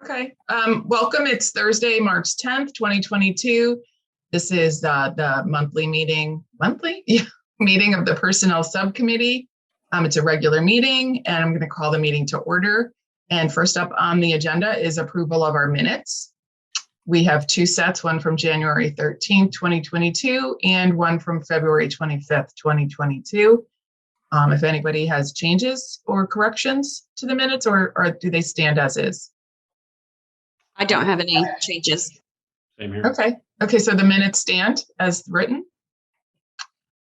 Okay. Welcome. It's Thursday, March 10th, 2022. This is the monthly meeting of the Personnel Subcommittee. It's a regular meeting, and I'm going to call the meeting to order. And first up on the agenda is approval of our minutes. We have two sets, one from January 13th, 2022, and one from February 25th, 2022. If anybody has changes or corrections to the minutes, or do they stand as is? I don't have any changes. Same here. Okay, so the minutes stand as written.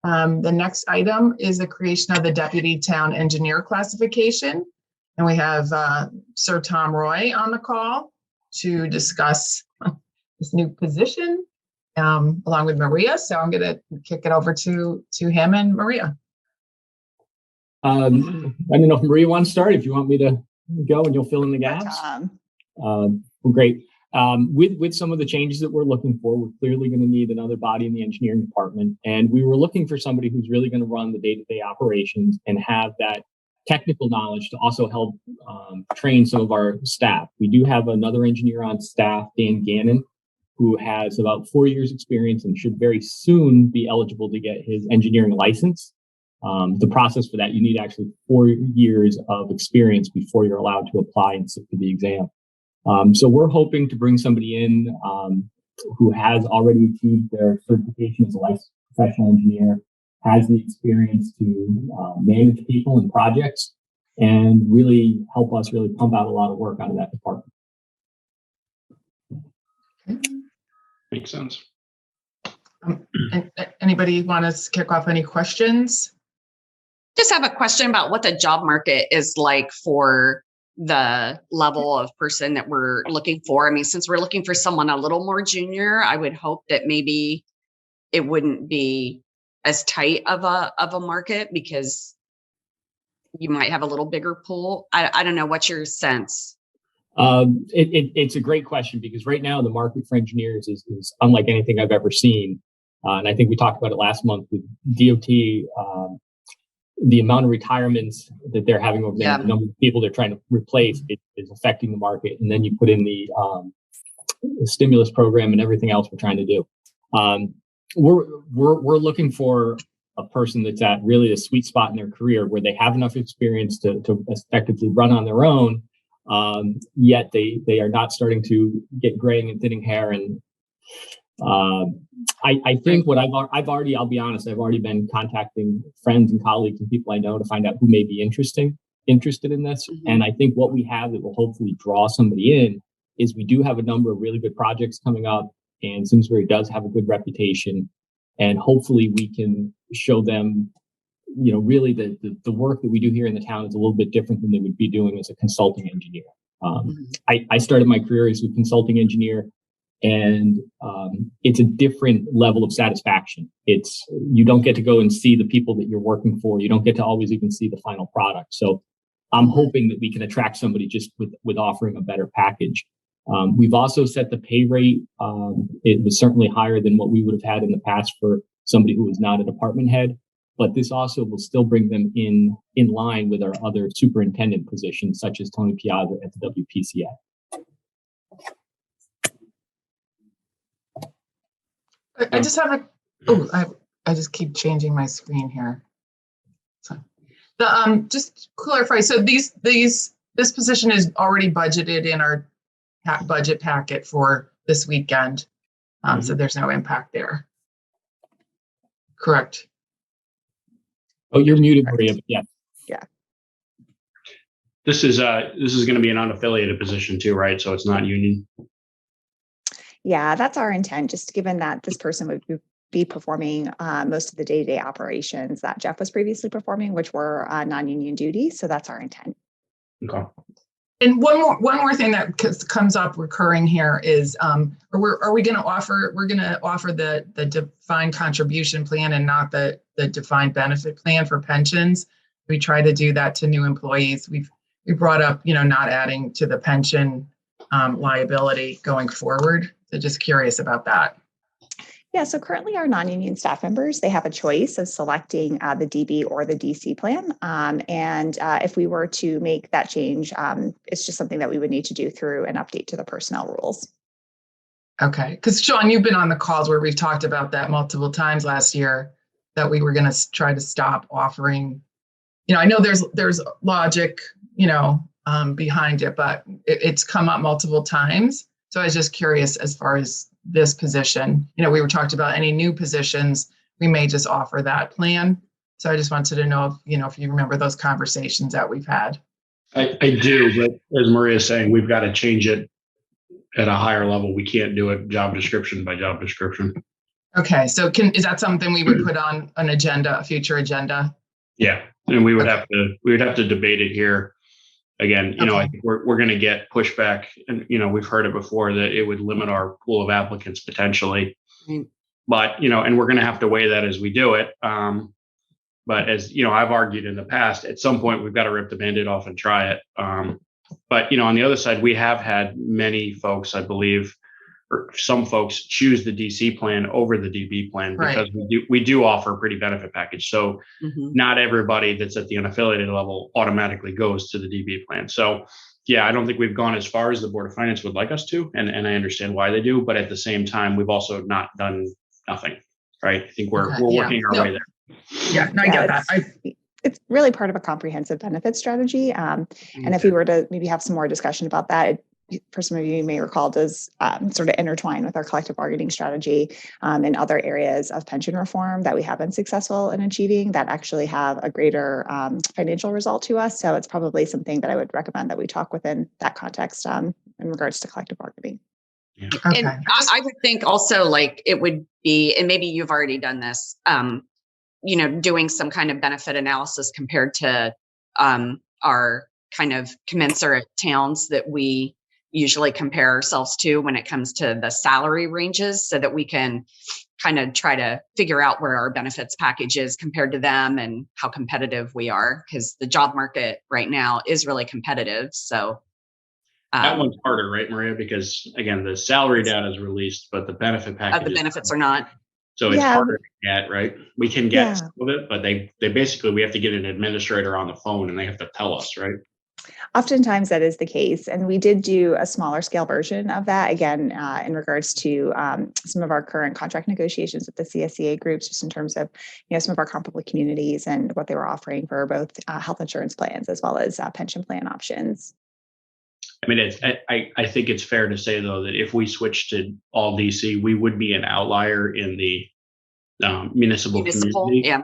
The next item is the creation of the Deputy Town Engineer classification. And we have Sir Tom Roy on the call to discuss this new position along with Maria. So I'm going to kick it over to him and Maria. I don't know if Maria wants to start. If you want me to go and you'll fill in the gaps. Well, great. With some of the changes that we're looking for, we're clearly going to need another body in the engineering department. And we were looking for somebody who's really going to run the day-to-day operations and have that technical knowledge to also help train some of our staff. We do have another engineer on staff, Dan Gannon, who has about 4 years experience and should very soon be eligible to get his engineering license. The process for that, you need actually 4 years of experience before you're allowed to apply and sit for the exam. So we're hoping to bring somebody in who has already achieved their certification as a licensed professional engineer, has the experience to manage people and projects, and really help us really pump out a lot of work out of that department. Makes sense. Anybody want to kick off any questions? Just have a question about what the job market is like for the level of person that we're looking for. I mean, since we're looking for someone a little more junior, I would hope that maybe it wouldn't be as tight of a market because you might have a little bigger pool. I don't know. What's your sense? It's a great question because right now the market for engineers is unlike anything I've ever seen. And I think we talked about it last month with DOT. The amount of retirements that they're having over there, the number of people they're trying to replace is affecting the market. And then you put in the stimulus program and everything else we're trying to do. We're looking for a person that's at really a sweet spot in their career where they have enough experience to effectively run on their own, yet they are not starting to get graying and thinning hair. And I think what I'll be honest, I've already been contacting friends and colleagues and people I know to find out who may be interested in this. Mm-hmm. And I think what we have that will hopefully draw somebody in is we do have a number of really good projects coming up, and Simsbury does have a good reputation, and hopefully we can show them, really the work that we do here in the town is a little bit different than they would be doing as a consulting engineer. I started my career as a consulting engineer. And it's a different level of satisfaction. You don't get to go and see the people that you're working for. You don't get to always even see the final product. So I'm hoping that we can attract somebody just with offering a better package. We've also set the pay rate. It was certainly higher than what we would have had in the past for somebody who was not a department head. But this also will still bring them in line with our other superintendent positions, such as Tony Piazza at the WPCA. I just have I just keep changing my screen here. So just clarify. So this position is already budgeted in our budget packet for this weekend. So there's no impact there. Correct. Oh, you're muted, Maria. Yeah. Yeah. This is going to be an unaffiliated position too, right? So it's not union. Yeah, that's our intent, just given that this person would be performing most of the day-to-day operations that Jeff was previously performing, which were non-union duties. So that's our intent. Okay. And one more thing that comes up recurring here is, are we going to offer? We're going to offer the defined contribution plan and not the defined benefit plan for pensions. We try to do that to new employees. We brought up, not adding to the pension liability going forward. So just curious about that. Yeah, so currently our non-union staff members, they have a choice of selecting the DB or the DC plan. And if we were to make that change, it's just something that we would need to do through an update to the personnel rules. Okay, because Sean, you've been on the calls where we've talked about that multiple times last year, that we were going to try to stop offering. I know there's logic, behind it, but it's come up multiple times. So I was just curious as far as this position. We were talked about any new positions, we may just offer that plan. So I just wanted to know if you remember those conversations that we've had. I do, but as Maria's saying, we've got to change it at a higher level. We can't do it job description by job description. Okay, so is that something we would put on an agenda, a future agenda? Yeah, and we would have to debate it here. Again, Okay. I think we're going to get pushback, and we've heard it before that it would limit our pool of applicants potentially. Right. But and we're going to have to weigh that as we do it. But as I've argued in the past, at some point we've got to rip the Band-Aid off and try it. But on the other side, we have had many folks, I believe, or some folks choose the DC plan over the DB plan because we do offer a pretty benefit package. So not everybody that's at the unaffiliated level automatically goes to the DB plan. So yeah, I don't think we've gone as far as the Board of Finance would like us to, and I understand why they do. But at the same time, we've also not done nothing, right? I think we're working our way there. Yeah, I get that. It's really part of a comprehensive benefit strategy. And if we were to maybe have some more discussion about that, for some of you may recall, does sort of intertwine with our collective bargaining strategy and other areas of pension reform that we have been successful in achieving that actually have a greater financial result to us. So it's probably something that I would recommend that we talk within that context in regards to collective bargaining. Yeah. Okay. And I would think also it would be, and maybe you've already done this, doing some kind of benefit analysis compared to our kind of commensurate towns that we usually compare ourselves to when it comes to the salary ranges, so that we can kind of try to figure out where our benefits package is compared to them and how competitive we are, because the job market right now is really competitive. So that one's harder, right, Maria? Because again, the salary data is released, but the benefit package, the benefits are not. So it's harder to get, right? We can get some of it, but they basically, we have to get an administrator on the phone and they have to tell us, right? Oftentimes that is the case. And we did do a smaller scale version of that, again, in regards to some of our current contract negotiations with the CSCA groups, just in terms of some of our comparable communities and what they were offering for both health insurance plans as well as pension plan options. I mean, I think it's fair to say, though, that if we switch to all DC, we would be an outlier in the municipal community. Yeah.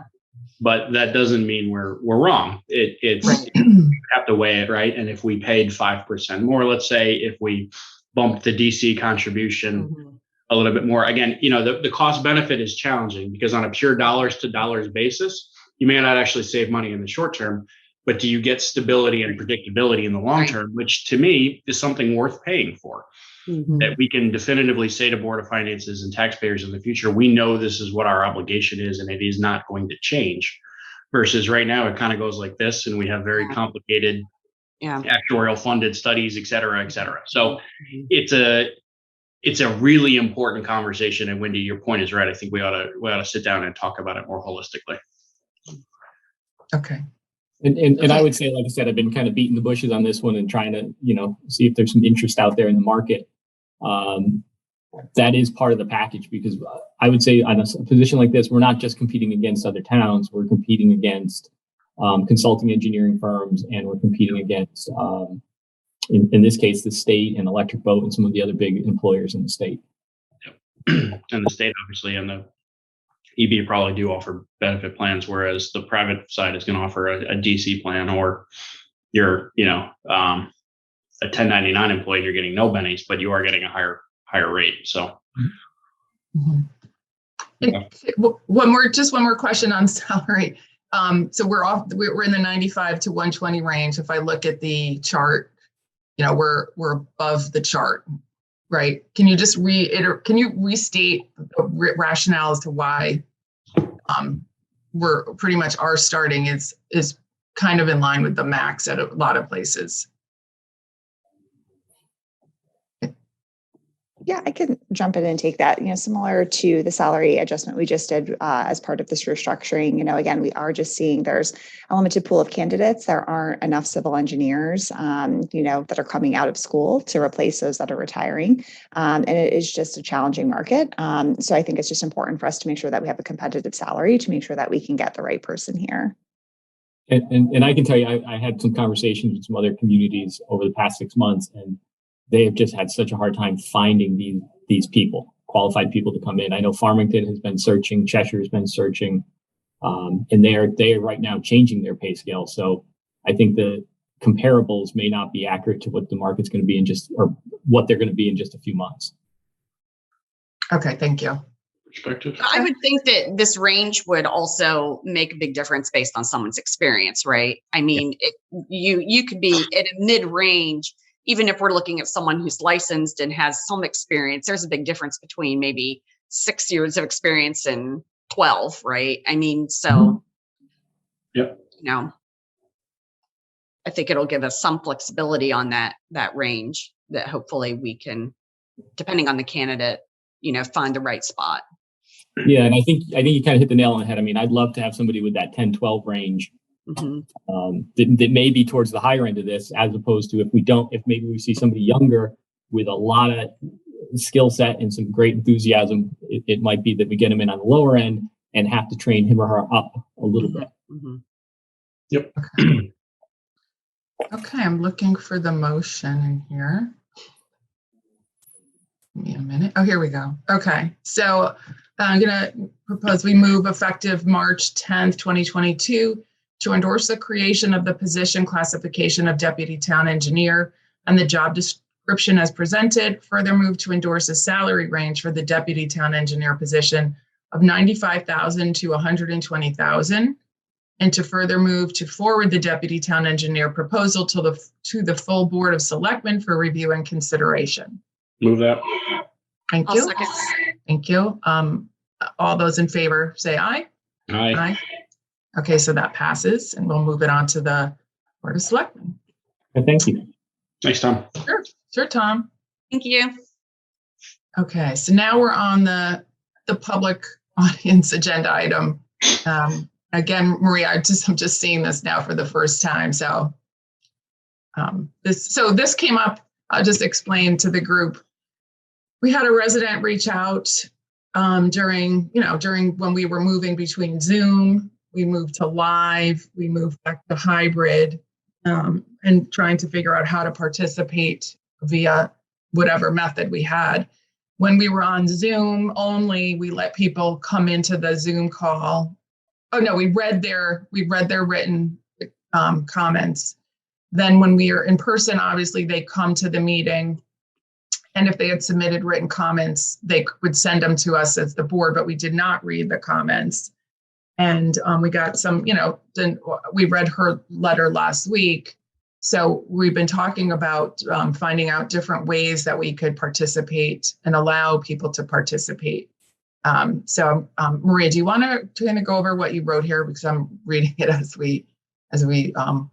But that doesn't mean we're wrong. It's you have to weigh it, right? And if we paid 5% more, let's say, if we bumped the DC contribution a little bit more, again, the cost benefit is challenging, because on a pure dollars to dollars basis, you may not actually save money in the short term, but do you get stability and predictability in the long term, which to me is something worth paying for. That we can definitively say to Board of Finances and taxpayers in the future, we know this is what our obligation is and it is not going to change. Versus right now, it kind of goes like this, and we have very complicated actuarial funded studies, et cetera, et cetera. So it's a really important conversation. And Wendy, your point is right. I think we ought to sit down and talk about it more holistically. Okay. And I would say, like I said, I've been kind of beating the bushes on this one and trying to, see if there's some interest out there in the market. That is part of the package, because I would say on a position like this, we're not just competing against other towns. We're competing against consulting engineering firms, and we're competing against, in this case, the state and Electric Boat and some of the other big employers in the state. Yep. And the state, obviously, and the EB probably do offer benefit plans, whereas the private side is going to offer a DC plan, or you're, a 1099 employee, and you're getting no bennies, but you are getting a higher rate. So, one more question on salary. So we're in the 95 to 120 range. If I look at the chart, we're above the chart, right? Can you just restate the rationale as to why we're pretty much our starting is kind of in line with the max at a lot of places? Yeah, I can jump in and take that. Similar to the salary adjustment we just did as part of this restructuring. Again, we are just seeing there's a limited pool of candidates. There aren't enough civil engineers, that are coming out of school to replace those that are retiring, and it is just a challenging market. So I think it's just important for us to make sure that we have a competitive salary to make sure that we can get the right person here. And I can tell you, I had some conversations with some other communities over the past 6 months, and they have just had such a hard time finding these people, qualified people to come in. I know Farmington has been searching, Cheshire has been searching, and they are right now changing their pay scale. So I think the comparables may not be accurate to what the market's going to be or what they're going to be in just a few months. Okay, thank you. Perspective. I would think that this range would also make a big difference based on someone's experience, right? I mean, you could be at a mid-range, even if we're looking at someone who's licensed and has some experience. There's a big difference between maybe 6 years of experience and 12, right? I mean, so, Yep. I think it'll give us some flexibility on that range that hopefully we can, depending on the candidate, find the right spot. Yeah, and I think you kind of hit the nail on the head. I mean, I'd love to have somebody with that 10-12 range that may be towards the higher end of this, as opposed to if maybe we see somebody younger with a lot of skill set and some great enthusiasm, it might be that we get them in on the lower end and have to train him or her up a little bit. Yep. Okay, I'm looking for the motion in here. Give me a minute. Oh, here we go. Okay, so I'm going to propose we move effective March 10th, 2022 to endorse the creation of the position classification of deputy town engineer and the job description as presented. Further move to endorse a salary range for the deputy town engineer position of $95,000 to $120,000, and to further move to forward the deputy town engineer proposal to the full board of selectmen for review and consideration. Move that. Thank I'll you. second. Thank you. All those in favor say aye. Aye. Okay, so that passes, and we'll move it on to the Board of Selectmen. Thank you. Thanks, Tom. Sure, Tom. Thank you. Okay, so now we're on the public audience agenda item. Again, Maria, I'm just seeing this now for the first time. So this came up. I'll just explain to the group. We had a resident reach out during when we were moving between Zoom. We moved to live. We moved back to hybrid, and trying to figure out how to participate via whatever method we had. When we were on Zoom only, we let people come into the Zoom call. Oh no, we read their written comments. Then when we are in person, obviously they come to the meeting, and if they had submitted written comments, they would send them to us as the board, but we did not read the comments. And we got some, then we read her letter last week. So we've been talking about finding out different ways that we could participate and allow people to participate. So Maria, do you want to kind of go over what you wrote here? Because I'm reading it as we go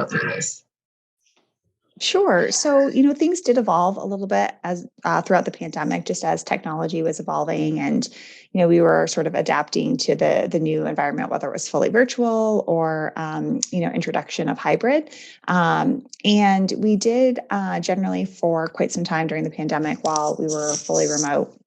through this. Sure. So, things did evolve a little bit as throughout the pandemic, just as technology was evolving, and we were sort of adapting to the new environment, whether it was fully virtual or introduction of hybrid. And we did generally for quite some time during the pandemic, while we were fully remote,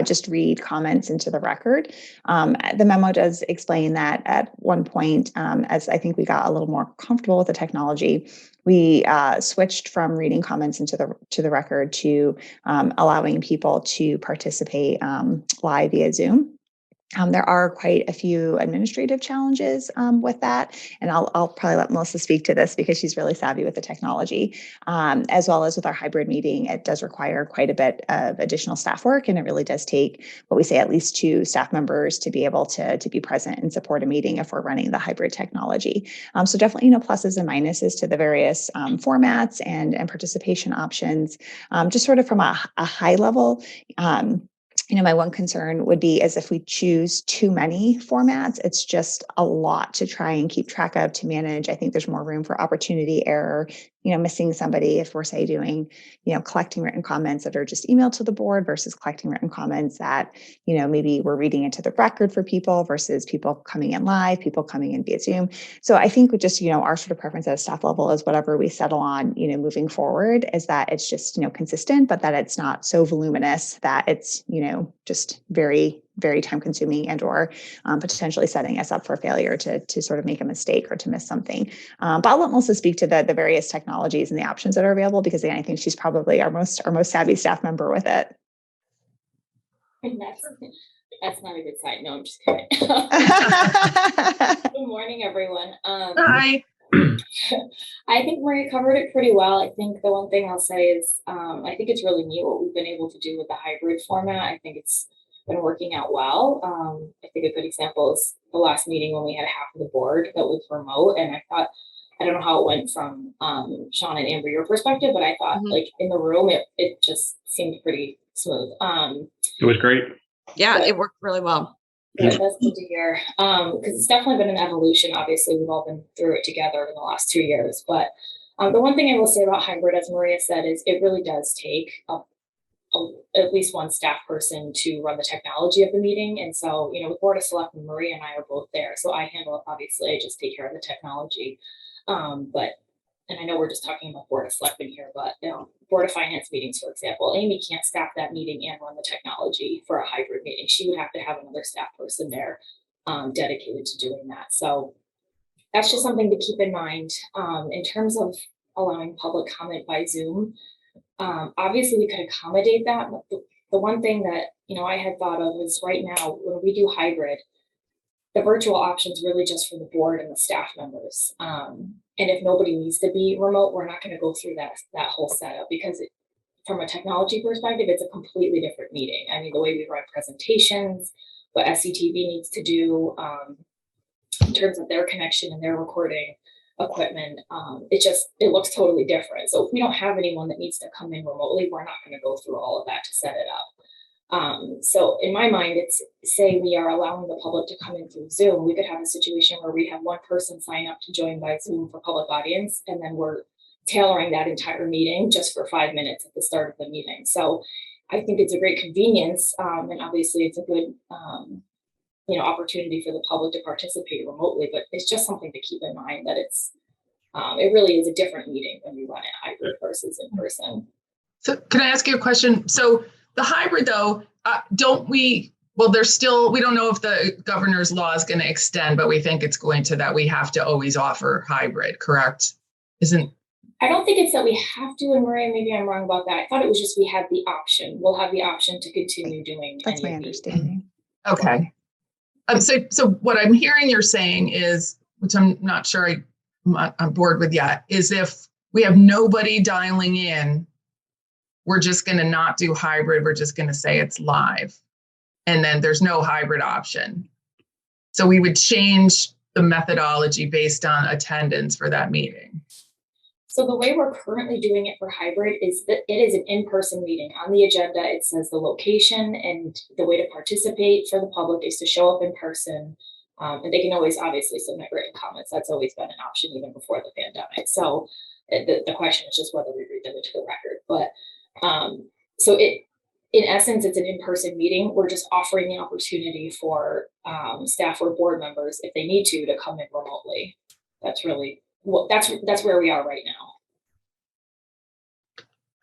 just read comments into the record. The memo does explain that at one point, as I think we got a little more comfortable with the technology, we switched from reading comments into the record to allowing people to participate live via Zoom. There are quite a few administrative challenges with that, and I'll probably let Melissa speak to this because she's really savvy with the technology, as well as with our hybrid meeting. It does require quite a bit of additional staff work, and it really does take what we say at least 2 staff members to be able to be present and support a meeting if we're running the hybrid technology. So definitely, pluses and minuses to the various formats and participation options. Just sort of from a high level. my one concern would be is if we choose too many formats, it's just a lot to try and keep track of, to manage. I think there's more room for opportunity error, missing somebody if we're, say, doing, collecting written comments that are just emailed to the board versus collecting written comments that, maybe we're reading into the record for people versus people coming in live, people coming in via Zoom. So I think with just, our sort of preference at a staff level is whatever we settle on, moving forward, is that it's just, consistent, but that it's not so voluminous that it's, just very, very time consuming and or potentially setting us up for failure to sort of make a mistake or to miss something. But I'll let Melissa speak to the various technologies and the options that are available, because again, I think she's probably our most savvy staff member with it. And that's not a good sign. No, I'm just kidding. Good morning, everyone. Hi. I think Maria covered it pretty well. I think the one thing I'll say is I think it's really neat what we've been able to do with the hybrid format. I think it's been working out well. I think a good example is the last meeting when we had half of the board that was remote, and I don't know how it went from Sean and Amber, your perspective, but I thought like in the room it just seemed pretty smooth. It was great. Yeah, it worked really well. Yeah, that's good to hear. Because it's definitely been an evolution. Obviously, we've all been through it together in the last 2 years. But the one thing I will say about hybrid, as Maria said, is it really does take at least one staff person to run the technology of the meeting. And so, with Board of Selectmen, Maria and I are both there. So I handle it, obviously, I just take care of the technology. And I know we're just talking about Board of Selectmen here, but Board of Finance meetings, for example, Amy can't staff that meeting and run the technology for a hybrid meeting. She would have to have another staff person there dedicated to doing that. So that's just something to keep in mind. In terms of allowing public comment by Zoom, obviously we could accommodate that. But the one thing that I had thought of is right now when we do hybrid, the virtual option is really just for the board and the staff members. And if nobody needs to be remote, we're not going to go through that whole setup, because from a technology perspective, it's a completely different meeting. I mean, the way we run presentations, what SCTV needs to do in terms of their connection and their recording equipment, it looks totally different. So if we don't have anyone that needs to come in remotely, we're not going to go through all of that to set it up. So in my mind, it's, say we are allowing the public to come in through Zoom, we could have a situation where we have one person sign up to join by Zoom for public audience, and then we're tailoring that entire meeting just for 5 minutes at the start of the meeting. So I think it's a great convenience, and obviously it's a good opportunity for the public to participate remotely, but it's just something to keep in mind that it really is a different meeting when you run it hybrid versus in person. So can I ask you a question? So the hybrid though, we don't know if the governor's law is going to extend, but we think it's going to, that we have to always offer hybrid, correct? I don't think it's that we have to, and Maria, maybe I'm wrong about that. I thought it was just we have the option. We'll have the option to continue doing. That's my understanding. Okay. So what I'm hearing you're saying is, which I'm not sure I'm on board with yet, is if we have nobody dialing in, we're just going to not do hybrid. We're just going to say it's live. And then there's no hybrid option. So we would change the methodology based on attendance for that meeting. So the way we're currently doing it for hybrid is that it is an in-person meeting. On the agenda, it says the location, and the way to participate for the public is to show up in person. And they can always obviously submit written comments. That's always been an option even before the pandemic. So the question is just whether we read them into the record. But so in essence, it's an in-person meeting. We're just offering the opportunity for staff or board members, if they need to come in remotely. That's really that's where we are right now.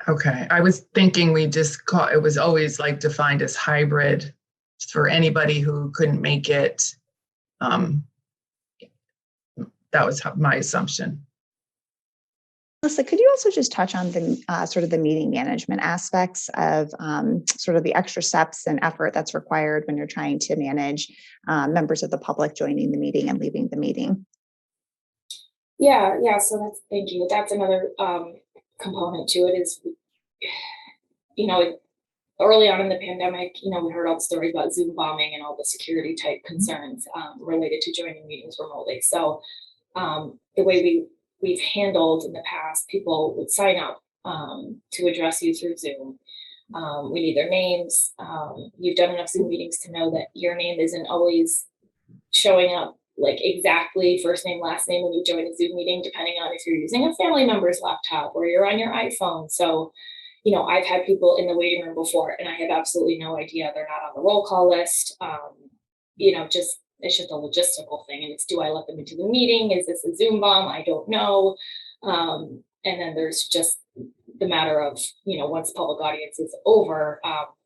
Okay, I was thinking it was always like defined as hybrid for anybody who couldn't make it. That was my assumption. Melissa, could you also just touch on the sort of the meeting management aspects of sort of the extra steps and effort that's required when you're trying to manage members of the public joining the meeting and leaving the meeting? Yeah. So thank you. That's another component to it is, early on in the pandemic, we heard all the stories about Zoom bombing and all the security type concerns related to joining meetings remotely. So the way we've handled in the past, people would sign up to address you through Zoom. We need their names. You've done enough Zoom meetings to know that your name isn't always showing up like exactly first name, last name when you join a Zoom meeting, depending on if you're using a family member's laptop or you're on your iPhone. So, I've had people in the waiting room before and I have absolutely no idea they're not on the roll call list. It's just a logistical thing. And it's, do I let them into the meeting? Is this a Zoom bomb? I don't know. And then there's just the matter of, once public audience is over,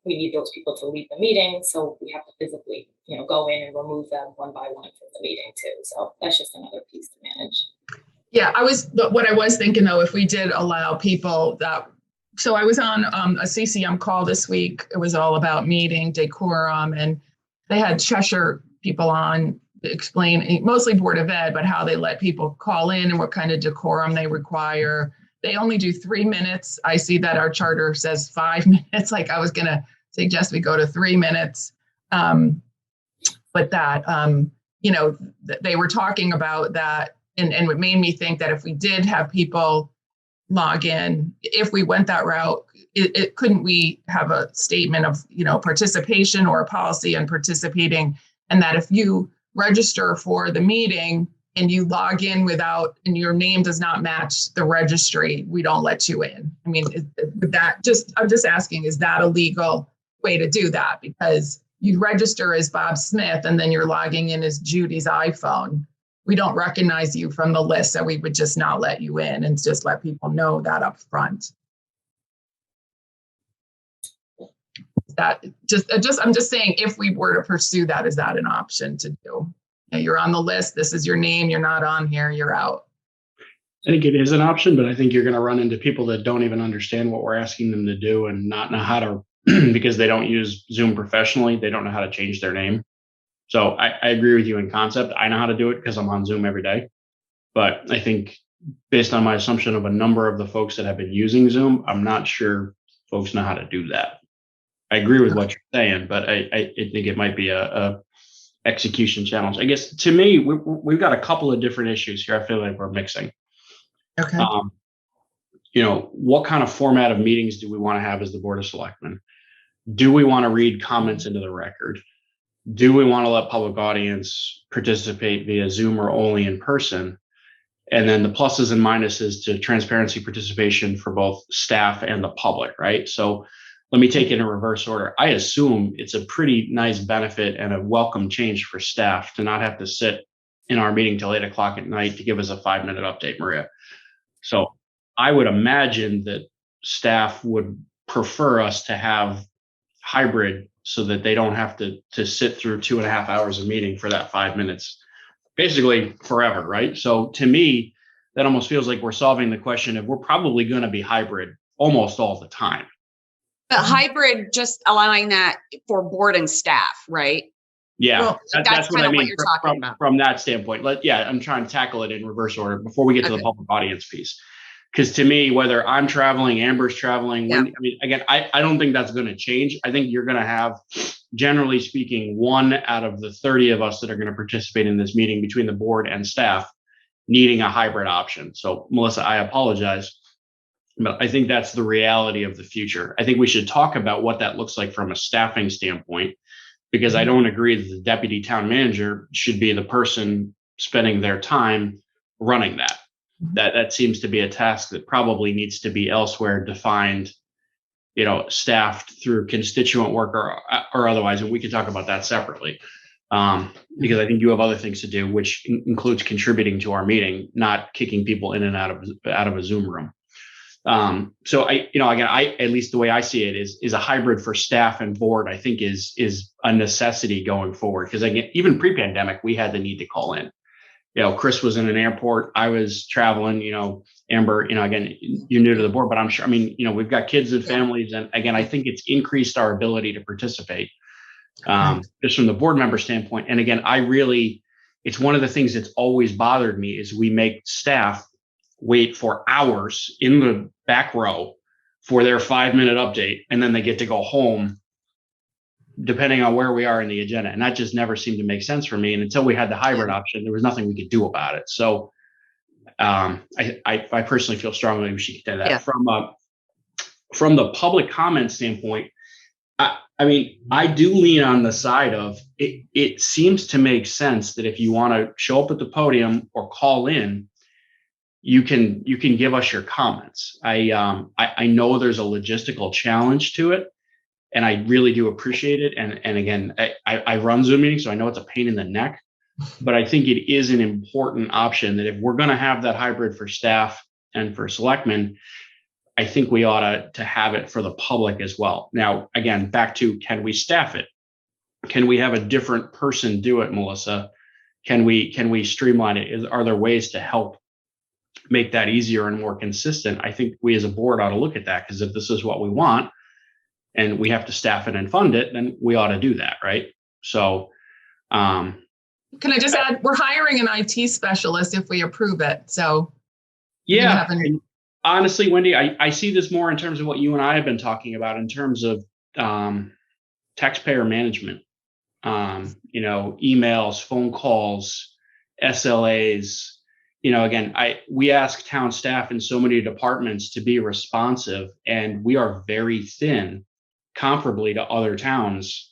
we need those people to leave the meeting. So we have to physically, go in and remove them one by one from the meeting too. So that's just another piece to manage. Yeah, what I was thinking though, if we did allow people that, so I was on a CCM call this week. It was all about meeting decorum, and they had Cheshire people on explain, mostly Board of Ed, but how they let people call in and what kind of decorum they require. They only do 3 minutes. I see that our charter says 5 minutes. Like I was going to suggest we go to 3 minutes. But that, they were talking about that. And it made me think that if we did have people log in, if we went that route, couldn't we have a statement of, participation or a policy on participating, and that if you register for the meeting and you log in and your name does not match the registry, we don't let you in. I mean, I'm just asking, is that a legal way to do that? Because you register as Bob Smith and then you're logging in as Judy's iPhone. We don't recognize you from the list, so we would just not let you in and just let people know that up front. I'm just saying, if we were to pursue that, is that an option to do? You're on the list. This is your name. You're not on here. You're out. I think it is an option, but I think you're going to run into people that don't even understand what we're asking them to do and not know how to, because they don't use Zoom professionally. They don't know how to change their name. So I agree with you in concept. I know how to do it because I'm on Zoom every day. But I think based on my assumption of a number of the folks that have been using Zoom, I'm not sure folks know how to do that. I agree with what you're saying, but I think it might be a execution challenge. I guess to me, we've got a couple of different issues here. I feel like we're mixing. Okay. What kind of format of meetings do we want to have as the Board of Selectmen? Do we want to read comments into the record? Do we want to let public audience participate via Zoom or only in person? And then the pluses and minuses to transparency participation for both staff and the public, right? So let me take it in reverse order. I assume it's a pretty nice benefit and a welcome change for staff to not have to sit in our meeting till 8 o'clock at night to give us a 5-minute update, Maria. So I would imagine that staff would prefer us to have hybrid so that they don't have to sit through 2.5 hours of meeting for that 5 minutes, basically forever, right? So to me, that almost feels like we're solving the question of we're probably going to be hybrid almost all the time. But hybrid, just allowing that for board and staff, right? Yeah, well, that's what I mean. What you're talking about. From that standpoint. I'm trying to tackle it in reverse order before we get to the public audience piece. Because to me, whether I'm traveling, Amber's traveling, I don't think that's going to change. I think you're going to have, generally speaking, 1 out of the 30 of us that are going to participate in this meeting between the board and staff needing a hybrid option. So, Melissa, I apologize, but I think that's the reality of the future. I think we should talk about what that looks like from a staffing standpoint, because I don't agree that the deputy town manager should be the person spending their time running that. That seems to be a task that probably needs to be elsewhere defined, staffed through constituent work or otherwise. And we can talk about that separately, because I think you have other things to do, which includes contributing to our meeting, not kicking people in and out of a Zoom room. So at least the way I see it is a hybrid for staff and board, I think is a necessity going forward. Because again, even pre-pandemic, we had the need to call in. Chris was in an airport. I was traveling, Amber, again, you're new to the board, but I'm sure, we've got kids and families. And again, I think it's increased our ability to participate, just from the board member standpoint. And again, it's one of the things that's always bothered me is we make staff wait for hours in the back row for their 5-minute update. And then they get to go home, depending on where we are in the agenda. And that just never seemed to make sense for me. And until we had the hybrid option, there was nothing we could do about it. So I personally feel strongly we should do that. from the public comment standpoint, I mean, I do lean on the side of it. It seems to make sense that if you want to show up at the podium or call in, you can give us your comments. I know there's a logistical challenge to it, and I really do appreciate it. And again, I run Zoom meetings, so I know it's a pain in the neck, but I think it is an important option that if we're going to have that hybrid for staff and for selectmen, I think we ought to have it for the public as well. Now, again, back to, can we staff it? Can we have a different person do it, Melissa? Can we streamline it? Are there ways to help make that easier and more consistent? I think we as a board ought to look at that, because if this is what we want and we have to staff it and fund it, then we ought to do that, right? So can I just add, we're hiring an IT specialist if we approve it. So yeah. Honestly, Wendy, I see this more in terms of what you and I have been talking about in terms of taxpayer management, emails, phone calls, SLAs. Again, we ask town staff in so many departments to be responsive, and we are very thin comparably to other towns.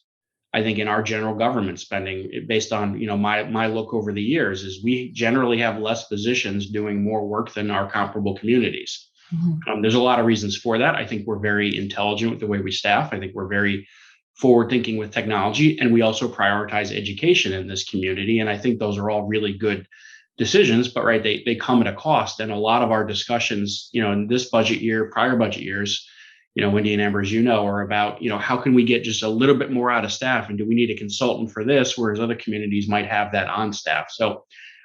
I think in our general government spending, based on my look over the years, is we generally have less positions doing more work than our comparable communities. Mm-hmm. There's a lot of reasons for that. I think we're very intelligent with the way we staff. I think we're very forward thinking with technology, and we also prioritize education in this community. And I think those are all really good decisions, but right, they come at a cost. And a lot of our discussions, in this budget year, prior budget years, Wendy and Amber, as are about, how can we get just a little bit more out of staff? And do we need a consultant for this? Whereas other communities might have that on staff. So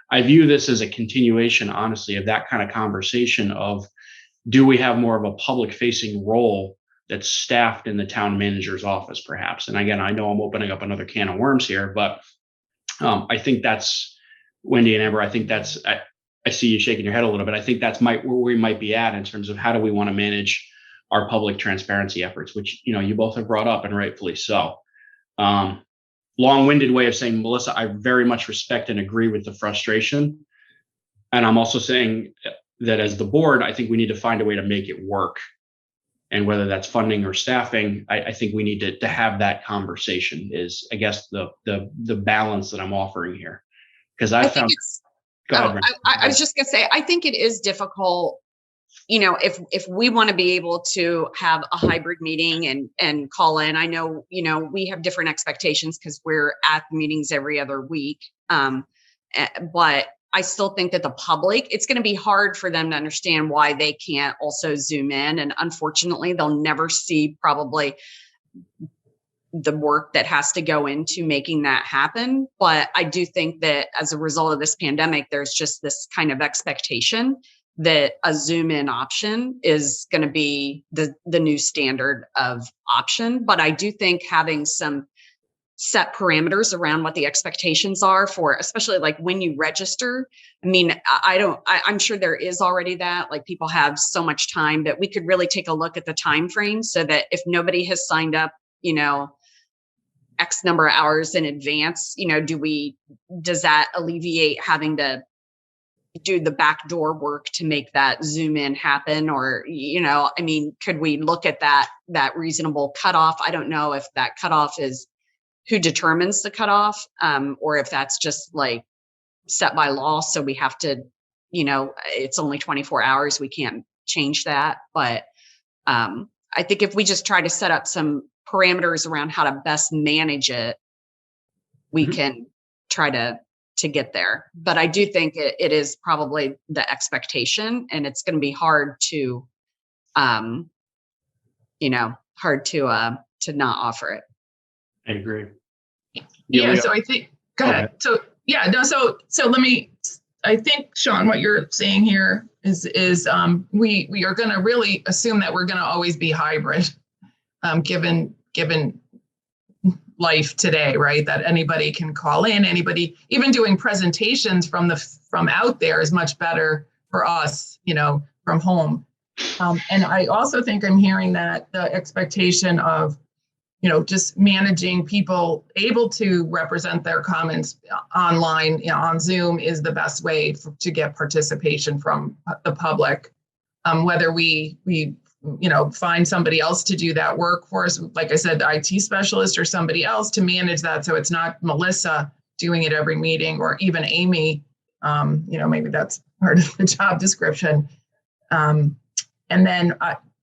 I view this as a continuation, honestly, of that kind of conversation of, do we have more of a public facing role that's staffed in the town manager's office, perhaps? And again, I know I'm opening up another can of worms here, but I think that's, Wendy and Amber, I think that's, I see you shaking your head a little bit. I think that's where we might be at in terms of how do we want to manage our public transparency efforts, which, you both have brought up, and rightfully so. Long-winded way of saying, Melissa, I very much respect and agree with the frustration. And I'm also saying that as the board, I think we need to find a way to make it work. And whether that's funding or staffing, I think we need to have that conversation is, I guess, the balance that I'm offering here. Because I found, I was just gonna say, I think it is difficult, if we want to be able to have a hybrid meeting and call in. I know, we have different expectations because we're at meetings every other week. But I still think that the public, it's going to be hard for them to understand why they can't also Zoom in. And unfortunately, they'll never see probably the work that has to go into making that happen. But I do think that as a result of this pandemic, there's just this kind of expectation that a Zoom in option is going to be the new standard of option. But I do think having some set parameters around what the expectations are for, especially like when you register. I mean, I'm sure there is already that, like, people have so much time, that we could really take a look at the time frame so that if nobody has signed up, X number of hours in advance, does that alleviate having to do the backdoor work to make that Zoom in happen? Or, could we look at that reasonable cutoff? I don't know if that cutoff is who determines the cutoff, or if that's just like set by law. So we have to, it's only 24 hours. We can't change that. But I think if we just try to set up some parameters around how to best manage it, we can try to get there. But I do think it is probably the expectation, and it's going to be hard to, to not offer it. I agree. Yeah. So I think, go ahead. So yeah, no, so I think, Sean, what you're saying here is we are going to really assume that we're going to always be hybrid, given life today, right? That anybody can call in, anybody, even doing presentations from out there is much better for us, from home. And I also think I'm hearing that the expectation of, just managing people able to represent their comments online, on Zoom is the best way to get participation from the public. Whether we find somebody else to do that work for us. Like I said, the IT specialist or somebody else to manage that. So it's not Melissa doing it every meeting, or even Amy. Maybe that's part of the job description. And then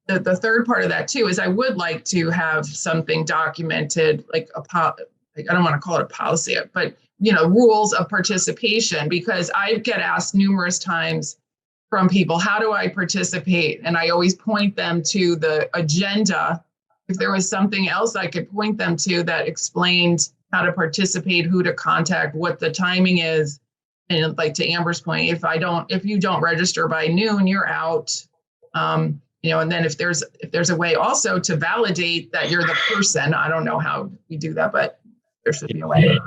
the third part of that too is I would like to have something documented, like I don't want to call it a policy, but rules of participation, because I get asked numerous times from people, how do I participate? And I always point them to the agenda. If there was something else I could point them to that explained how to participate, who to contact, what the timing is. And like to Amber's point, if you don't register by noon, you're out. And then if there's a way also to validate that you're the person, I don't know how we do that, but there should be a way.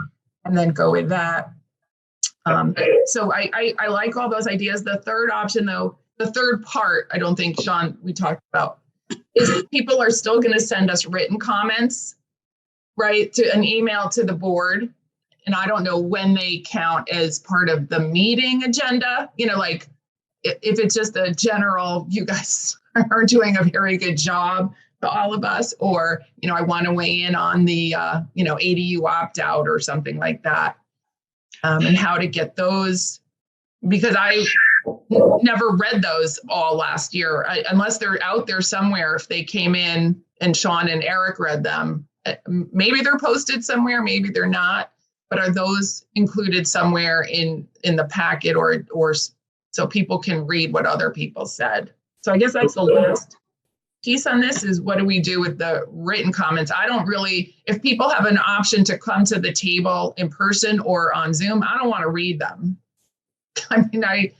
And then go with that. So I like all those ideas. The third option, though, the third part, I don't think, Sean, we talked about, is people are still going to send us written comments, right, to an email to the board. And I don't know when they count as part of the meeting agenda, like if it's just a general, you guys are doing a very good job to all of us, or, I want to weigh in on the, ADU opt out or something like that. And how to get those, because I never read those all last year, unless they're out there somewhere. If they came in and Sean and Eric read them, maybe they're posted somewhere, maybe they're not, but are those included somewhere in the packet or so people can read what other people said? So I guess that's the last piece on this, is what do we do with the written comments? I don't really, if people have an option to come to the table in person or on Zoom, I don't want to read them. I mean, I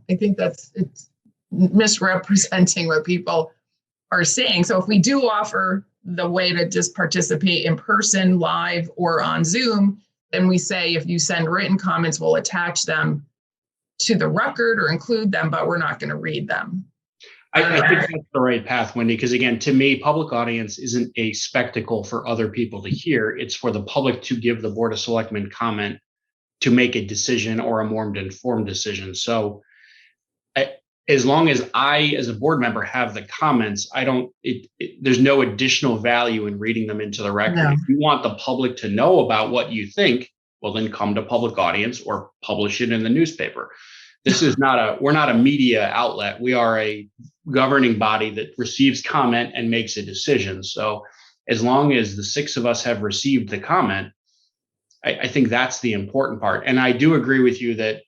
think it's misrepresenting what people are saying. So if we do offer the way to just participate in person, live, or on Zoom, then we say, if you send written comments, we'll attach them to the record or include them, but we're not going to read them. I think that's the right path, Wendy, because again, to me, public audience isn't a spectacle for other people to hear. It's for the public to give the Board of Selectmen comment to make a decision, or a more informed decision. So as long as I, as a board member, have the comments, there's no additional value in reading them into the record. No. If you want the public to know about what you think, well, then come to public audience or publish it in the newspaper. This is we're not a media outlet. We are a governing body that receives comment and makes a decision. So as long as the six of us have received the comment, I think that's the important part. And I do agree with you that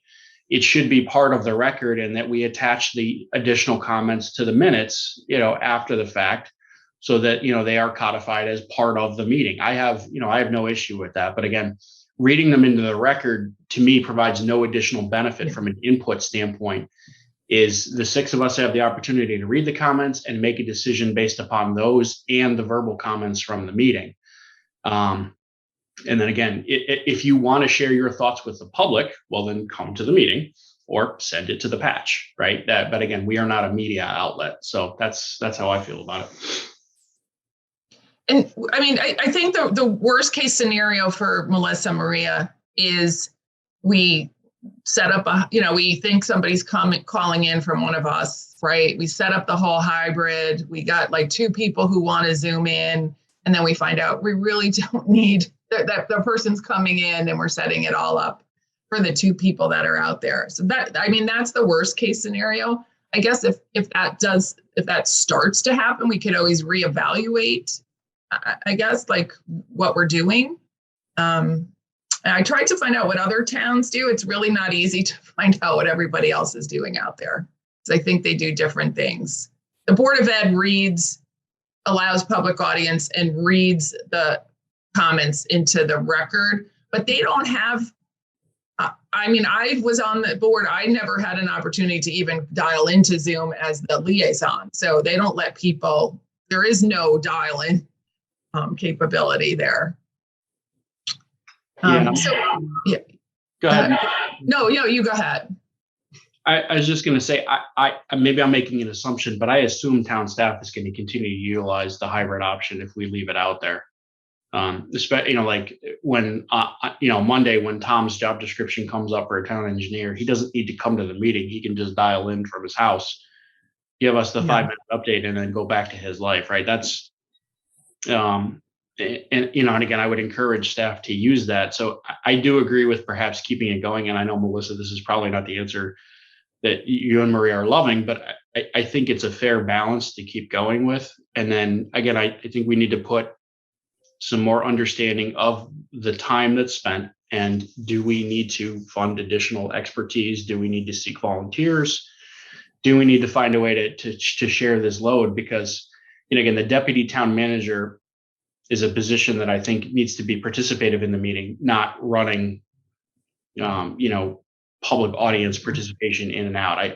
it should be part of the record, and that we attach the additional comments to the minutes, after the fact, so that, they are codified as part of the meeting. I have no issue with that. But again, reading them into the record, to me, provides no additional benefit from an input standpoint. Is the six of us have the opportunity to read the comments and make a decision based upon those and the verbal comments from the meeting. And then again, if you want to share your thoughts with the public, well, then come to the meeting or send it to the patch, right? But again, we are not a media outlet. So that's how I feel about it. And I mean, I think the worst case scenario for Melissa, Maria, is we set up we think somebody's calling in from one of us, right? We set up the whole hybrid. We got like two people who want to Zoom in, and then we find out we really don't need that the person's coming in, and we're setting it all up for the two people that are out there. So that's the worst case scenario. I guess if that starts to happen, we could always reevaluate, I guess, like what we're doing. I tried to find out what other towns do. It's really not easy to find out what everybody else is doing out there, because I think they do different things. The Board of Ed allows public audience and reads the comments into the record, but they don't have, I was on the board. I never had an opportunity to even dial into Zoom as the liaison. So they don't let people, there is no dial-in capability there. Yeah. Go ahead. No, you go ahead. I was just going to say, I maybe I'm making an assumption, but I assume town staff is going to continue to utilize the hybrid option if we leave it out there. Especially, like when, Monday, when Tom's job description comes up for a town engineer, he doesn't need to come to the meeting. He can just dial in from his house give us the 5-minute update and then go back to his life, right? That's, and and again, I would encourage staff to use that. So I do agree with perhaps keeping it going. And I know, Melissa, this is probably not the answer that you and Maria are loving, but I think it's a fair balance to keep going with. And then again, I think we need to put some more understanding of the time that's spent, and do we need to fund additional expertise? Do we need to seek volunteers? Do we need to find a way to share this load? Because, again, the deputy town manager is a position that I think needs to be participative in the meeting, not running, public audience participation in and out.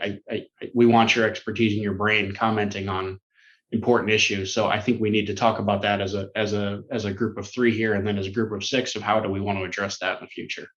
We want your expertise and your brain commenting on important issues. So I think we need to talk about that as a group of 3 here, and then as a group of 6 of how do we want to address that in the future.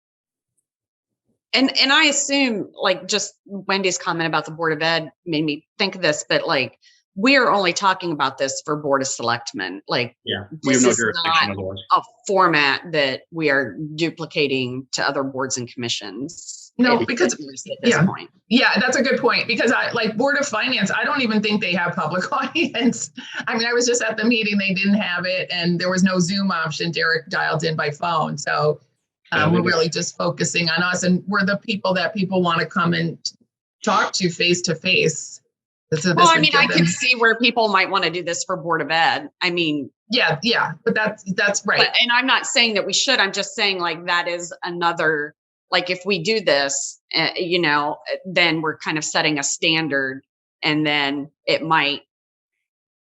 And I assume, like, just Wendy's comment about the Board of Ed made me think of this, but like, we are only talking about this for Board of Selectmen. Like, we have this no is jurisdiction not otherwise. a format that we are duplicating to other boards and commissions. No, because at this point. Yeah, that's a good point, because I like Board of Finance. I don't even think they have public audience. I mean, I was just at the meeting, they didn't have it, and there was no Zoom option. Derek dialed in by phone. So we're really just focusing on us, and we're the people that people want to come and talk to face. So well, I mean, I can see where people might want to do this for Board of Ed. I mean, yeah, but that's right. And I'm not saying that we should. I'm just saying, like, that is another, like, if we do this, then we're kind of setting a standard, and then it might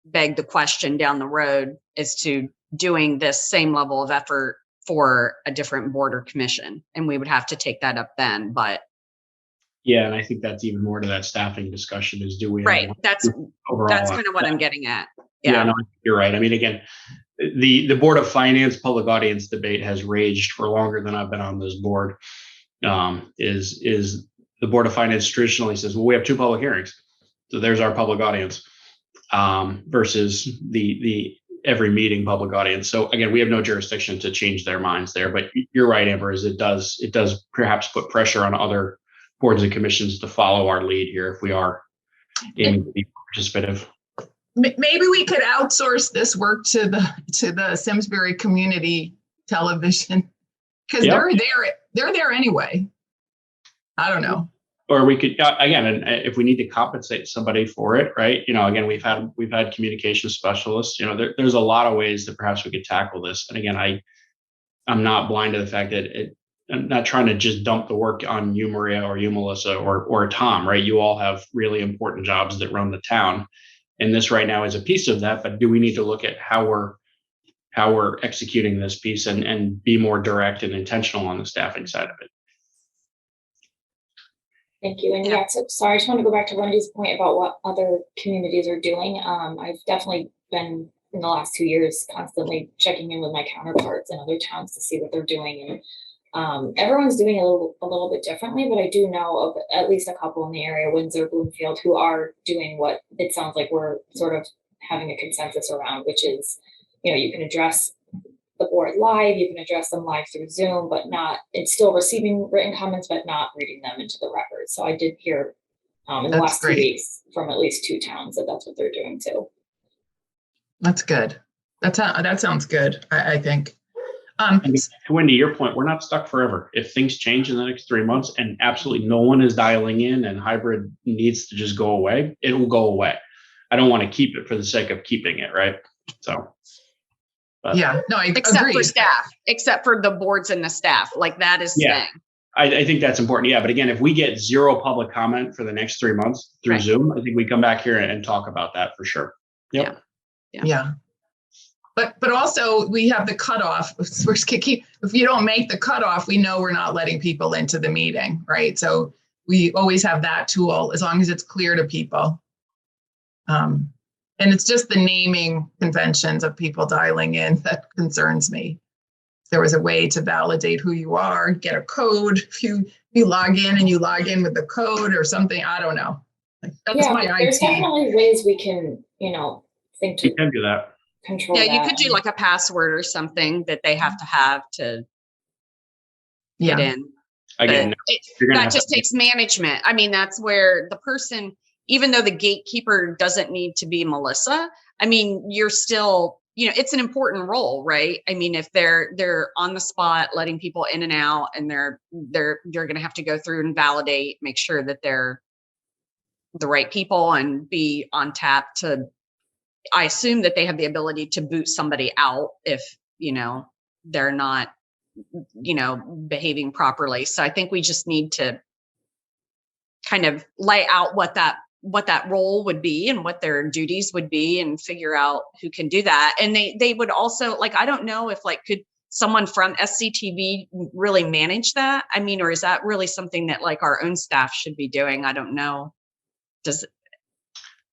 beg the question down the road as to doing this same level of effort for a different board or commission. And we would have to take that up then, but. Yeah, and I think that's even more to that staffing discussion is, do we? Right. That's kind of what I'm getting at. Yeah, no, you're right. I mean, again, the Board of Finance public audience debate has raged for longer than I've been on this board. Is the Board of Finance traditionally says, well, we have 2 public hearings, so there's our public audience, versus the every meeting public audience. So again, we have no jurisdiction to change their minds there. But you're right, Amber, is it does perhaps put pressure on other boards and commissions to follow our lead here if we are aiming to be participative. Maybe we could outsource this work to the Simsbury Community Television, because they're there anyway. I don't know. Or we could again, and if we need to compensate somebody for it, right? Again, we've had communication specialists. There's a lot of ways that perhaps we could tackle this. And again, I'm not blind to the fact that I'm not trying to just dump the work on you, Maria, or you, Melissa, or Tom, right? You all have really important jobs that run the town. And this right now is a piece of that, but do we need to look at how we're executing this piece and be more direct and intentional on the staffing side of it? Thank you. And so sorry, I just want to go back to Wendy's point about what other communities are doing. I've definitely been in the last 2 years constantly checking in with my counterparts in other towns to see what they're doing. And everyone's doing a little bit differently, but I do know of at least a couple in the area, Windsor, Bloomfield, who are doing what it sounds like we're sort of having a consensus around, which is, you can address the board live, you can address them live through Zoom, but it's still receiving written comments, but not reading them into the record. So I did hear in the last 2 weeks from at least 2 towns that's what they're doing too. That's good. That sounds good, I think. And to Wendy, your point, we're not stuck forever. If things change in the next 3 months and absolutely no one is dialing in and hybrid needs to just go away, it will go away. I don't want to keep it for the sake of keeping it, right? So. I except agree. For staff, except for the boards and the staff, like that is staying. I think that's important. Yeah, but again, if we get 0 public comment for the next 3 months through Zoom, I think we come back here and talk about that for sure. Yep. Yeah. But also we have the cutoff. If you don't make the cutoff, we know we're not letting people into the meeting, right? So we always have that tool as long as it's clear to people. And it's just the naming conventions of people dialing in that concerns me. If there was a way to validate who you are, get a code. If you log in and you log in with the code or something, I don't know. That's my IT. There's definitely ways we can, think to. You can do that. Control you could do like a password or something that they have to get in. Again, that just takes management. I mean, that's where the person, even though the gatekeeper doesn't need to be Melissa, I mean, you're still, it's an important role, right? I mean, if they're on the spot, letting people in and out, and you're going to have to go through and validate, make sure that they're the right people and be on tap to, I assume that they have the ability to boot somebody out if, they're not, behaving properly. So I think we just need to kind of lay out what that role would be and what their duties would be and figure out who can do that. And they would also, like, I don't know if could someone from SCTV really manage that? I mean, or is that really something that our own staff should be doing? I don't know. I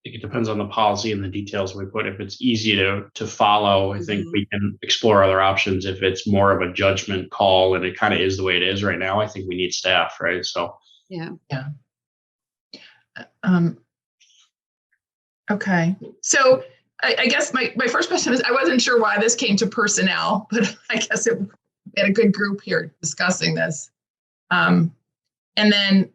think it depends on the policy and the details we put. If it's easy to follow, I think we can explore other options. If it's more of a judgment call and it kind of is the way it is right now, I think we need staff, right? So yeah. Okay. So I guess my first question is, I wasn't sure why this came to personnel, but I guess we had a good group here discussing this. And then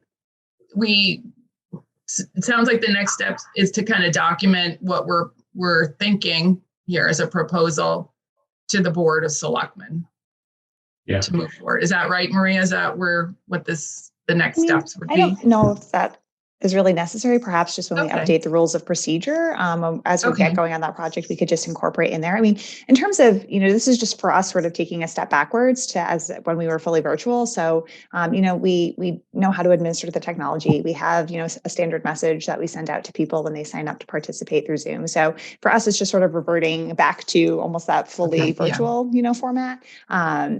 it sounds like the next step is to kind of document what we're thinking here as a proposal to the Board of Selectmen. Yeah. To move forward. Is that right, Maria? Is that the next steps would be? I don't know if that is really necessary. Perhaps just when we Okay. update the rules of procedure, as we Okay. get going on that project, we could just incorporate in there. I mean, in terms of, this is just for us sort of taking a step backwards to as when we were fully virtual. So, we know how to administer the technology. We have, a standard message that we send out to people when they sign up to participate through Zoom. So for us, it's just sort of reverting back to almost that fully virtual, format.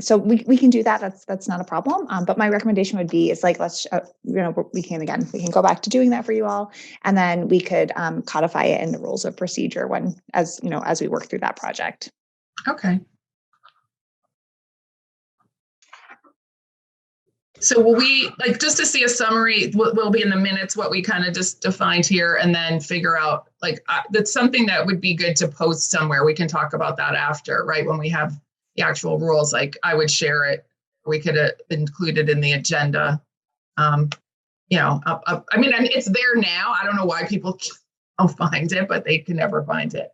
So we can do that. That's not a problem. But my recommendation would be, let's, we can go back to doing that for you all, and then we could codify it in the rules of procedure as we work through that project. Okay. So will we, just to see a summary, will be in the minutes what we kind of just defined here, and then figure out, that's something that would be good to post somewhere. We can talk about that after, right? When we have the actual rules, I would share it. We could include it in the agenda. I mean, it's there now. I don't know why people don't find it, but they can never find it.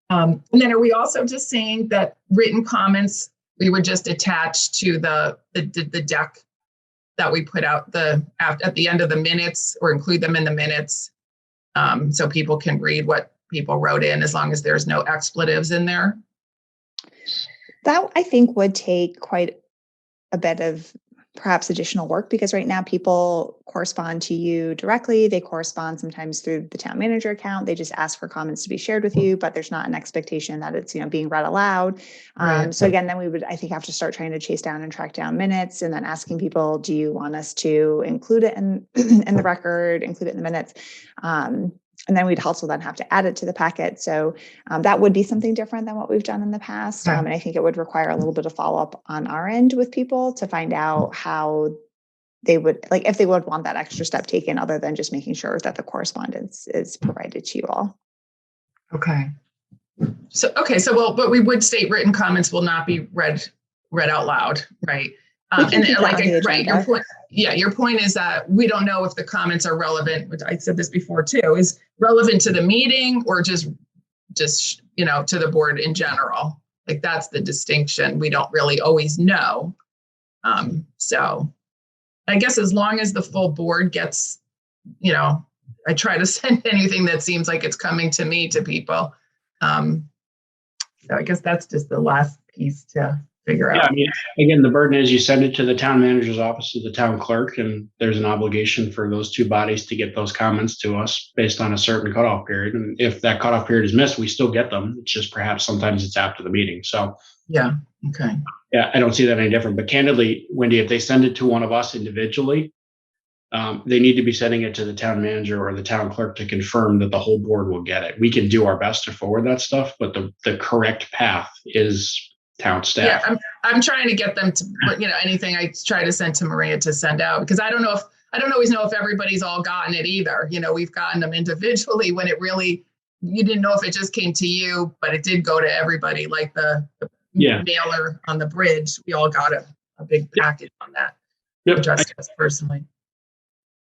And then are we also just saying that written comments, we would just attach to the deck that we put out at the end of the minutes, or include them in the minutes, so people can read what people wrote in, as long as there's no expletives in there? That, I think, would take quite a bit of perhaps additional work, because right now people correspond to you directly. They correspond sometimes through the town manager account. They just ask for comments to be shared with you, but there's not an expectation that it's, being read aloud. Right. So again, then we would, I think, have to start trying to chase down and track down minutes, and then asking people, do you want us to include it in the record, include it in the minutes? And then we'd also then have to add it to the packet. So that would be something different than what we've done in the past. Yeah. And I think it would require a little bit of follow-up on our end with people to find out how they would, if they would want that extra step taken, other than just making sure that the correspondence is provided to you all. Okay. But we would state written comments will not be read out loud, right? Your point is that we don't know if the comments are relevant, which I said this before too, is relevant to the meeting or just to the board in general. That's the distinction. We don't really always know. So I guess as long as the full board gets, I try to send anything that seems like it's coming to me to people. So I guess that's just the last piece to figure out. Yeah, I mean, again, the burden is you send it to the town manager's office, to the town clerk, and there's an obligation for those two bodies to get those comments to us based on a certain cutoff period. And if that cutoff period is missed, we still get them. It's just perhaps sometimes it's after the meeting. So yeah, okay. Yeah, I don't see that any different. But candidly, Wendy, if they send it to one of us individually, they need to be sending it to the town manager or the town clerk to confirm that the whole board will get it. We can do our best to forward that stuff, but the correct path is town staff. Yeah, I'm trying to get them to, anything I try to send to Maria to send out, because I don't always know if everybody's all gotten it either. We've gotten them individually when you didn't know if it just came to you, but it did go to everybody, like the mailer on the bridge. We all got a big package on that. Yep. Addressed us personally.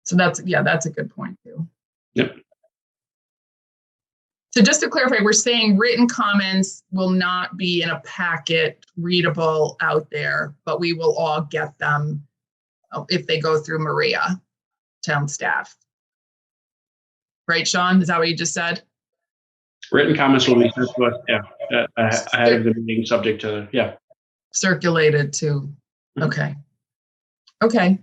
So that's a good point too. Yep. So just to clarify, we're saying written comments will not be in a packet readable out there, but we will all get them if they go through Maria, town staff. Right, Sean? Is that what you just said? Written comments will be sent to us, ahead of the meeting, subject to, Circulated to, okay. Okay.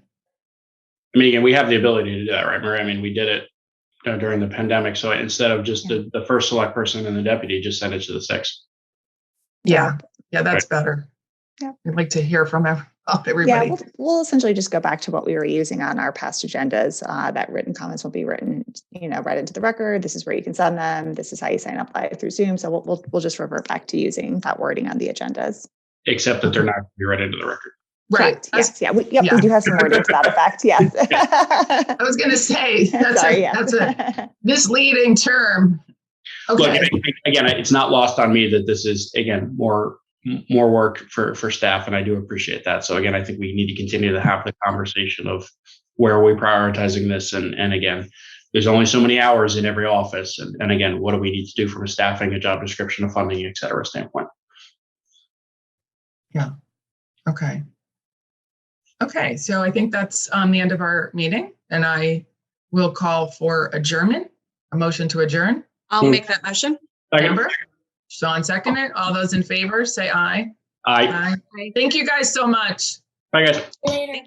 I mean, again, we have the ability to do that, right, Maria? I mean, we did it during the pandemic. So instead of just the first select person and the deputy, just send it to the 6. Yeah, that's better. Yeah. I'd like to hear from everybody. Yeah, we'll essentially just go back to what we were using on our past agendas. That written comments will be written, right into the record. This is where you can send them. This is how you sign up live through Zoom. So we'll just revert back to using that wording on the agendas. Except that they're not going to be read into the record. Right. Correct. Yes. Yeah. We do have some wording to that effect. Yes. I was going to say that's a misleading term. Okay. Look, again, it's not lost on me that this is, again, more work for staff, and I do appreciate that. So again, I think we need to continue to have the conversation of where are we prioritizing this, and again, there's only so many hours in every office, and again, what do we need to do from a staffing, a job description, a funding, et cetera standpoint. Yeah. Okay. Okay, so I think that's the end of our meeting, and I will call for adjournment, a motion to adjourn. I'll make that motion. Amber? Sean second it. All those in favor say aye. Aye. Thank you guys so much. Bye, guys. Later.